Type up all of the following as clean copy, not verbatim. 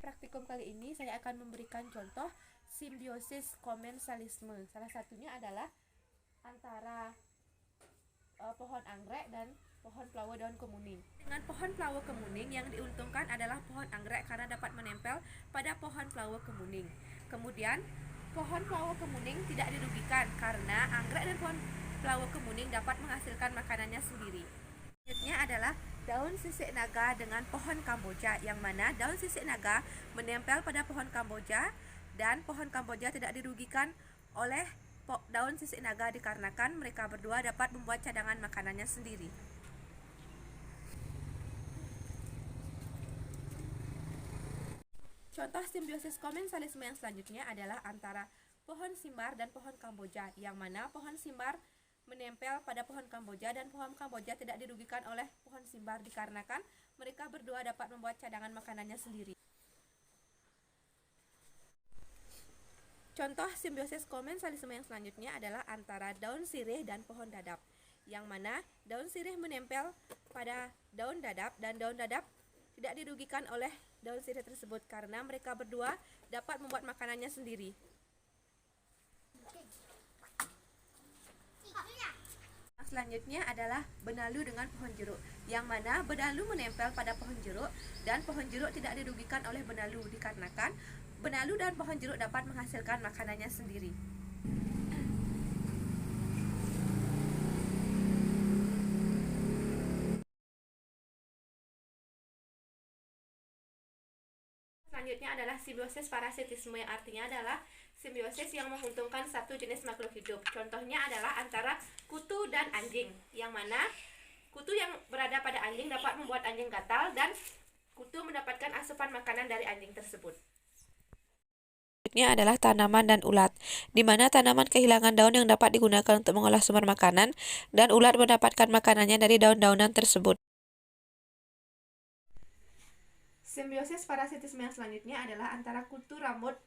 praktikum kali ini saya akan memberikan contoh simbiosis komensalisme. Salah satunya adalah antara pohon anggrek dan pohon pelawa daun kemuning. Dengan pohon pelawa kemuning yang diuntungkan adalah pohon anggrek karena dapat menempel pada pohon pelawa kemuning. Kemudian pohon pelawa kemuning tidak dirugikan karena anggrek dan pohon pelawa kemuning dapat menghasilkan makanannya sendiri. Selanjutnya adalah daun sisik naga dengan pohon kamboja, yang mana daun sisik naga menempel pada pohon kamboja dan pohon kamboja tidak dirugikan oleh daun sisik naga dikarenakan mereka berdua dapat membuat cadangan makanannya sendiri. Contoh simbiosis komensalisme yang selanjutnya adalah antara pohon simbar dan pohon kamboja, yang mana pohon simbar menempel pada pohon kamboja dan pohon kamboja tidak dirugikan oleh pohon simbar dikarenakan mereka berdua dapat membuat cadangan makanannya sendiri. Contoh simbiosis komensalisme yang selanjutnya adalah antara daun sirih dan pohon dadap, yang mana daun sirih menempel pada daun dadap dan daun dadap tidak dirugikan oleh daun sirih tersebut karena mereka berdua dapat membuat makanannya sendiri. Selanjutnya adalah benalu dengan pohon jeruk, yang mana benalu menempel pada pohon jeruk dan pohon jeruk tidak dirugikan oleh benalu dikarenakan benalu dan pohon jeruk dapat menghasilkan makanannya sendiri. Selanjutnya adalah simbiosis parasitisme, yang artinya adalah simbiosis yang menguntungkan satu jenis makhluk hidup. Contohnya adalah antara kutu dan anjing, yang mana kutu yang berada pada anjing dapat membuat anjing gatal dan kutu mendapatkan asupan makanan dari anjing tersebut. Selanjutnya adalah tanaman dan ulat, di mana tanaman kehilangan daun yang dapat digunakan untuk mengolah sumber makanan dan ulat mendapatkan makanannya dari daun-daunan tersebut. Simbiosis parasitisme yang selanjutnya adalah antara kutu rambut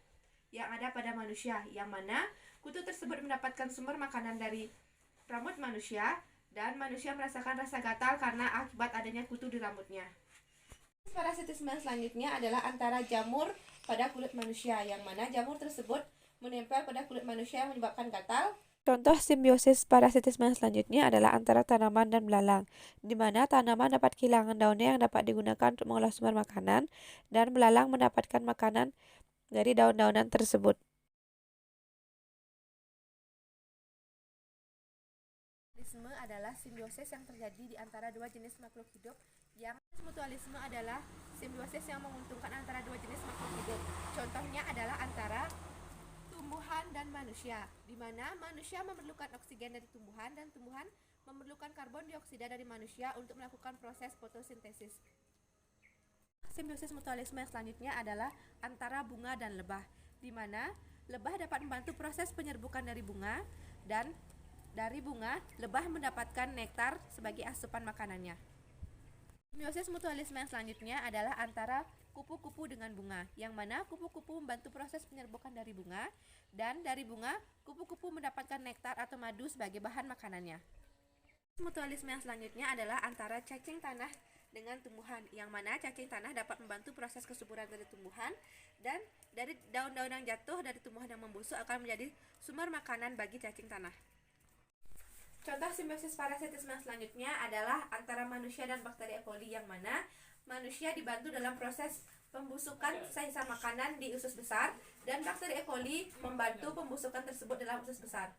yang ada pada manusia, yang mana kutu tersebut mendapatkan sumber makanan dari rambut manusia dan manusia merasakan rasa gatal karena akibat adanya kutu di rambutnya. Parasitisme yang selanjutnya adalah antara jamur pada kulit manusia, yang mana jamur tersebut menempel pada kulit manusia yang menyebabkan gatal. Contoh simbiosis parasitisme selanjutnya adalah antara tanaman dan belalang, di mana tanaman dapat kehilangan daunnya yang dapat digunakan untuk mengolah sumber makanan, dan belalang mendapatkan makanan dari daun-daunan tersebut. Mutualisme adalah simbiosis yang terjadi di antara dua jenis makhluk hidup. Yang mutualisme adalah simbiosis yang menguntungkan antara dua jenis makhluk hidup. Contohnya adalah antara tumbuhan dan manusia, di mana manusia memerlukan oksigen dari tumbuhan dan tumbuhan memerlukan karbon dioksida dari manusia untuk melakukan proses fotosintesis. Simbiosis mutualisme yang selanjutnya adalah antara bunga dan lebah, di mana lebah dapat membantu proses penyerbukan dari bunga dan dari bunga lebah mendapatkan nektar sebagai asupan makanannya. Simbiosis mutualisme yang selanjutnya adalah antara kupu-kupu dengan bunga, yang mana kupu-kupu membantu proses penyerbukan dari bunga dan dari bunga kupu-kupu mendapatkan nektar atau madu sebagai bahan makanannya. Mutualisme yang selanjutnya adalah antara cacing tanah dengan tumbuhan, yang mana cacing tanah dapat membantu proses kesuburan dari tumbuhan dan dari daun-daun yang jatuh dari tumbuhan yang membusuk akan menjadi sumber makanan bagi cacing tanah. Contoh simbiosis parasitisme yang selanjutnya adalah antara manusia dan bakteri E. coli, yang mana manusia dibantu dalam proses pembusukan sisa makanan di usus besar dan bakteri E. coli membantu pembusukan tersebut dalam usus besar.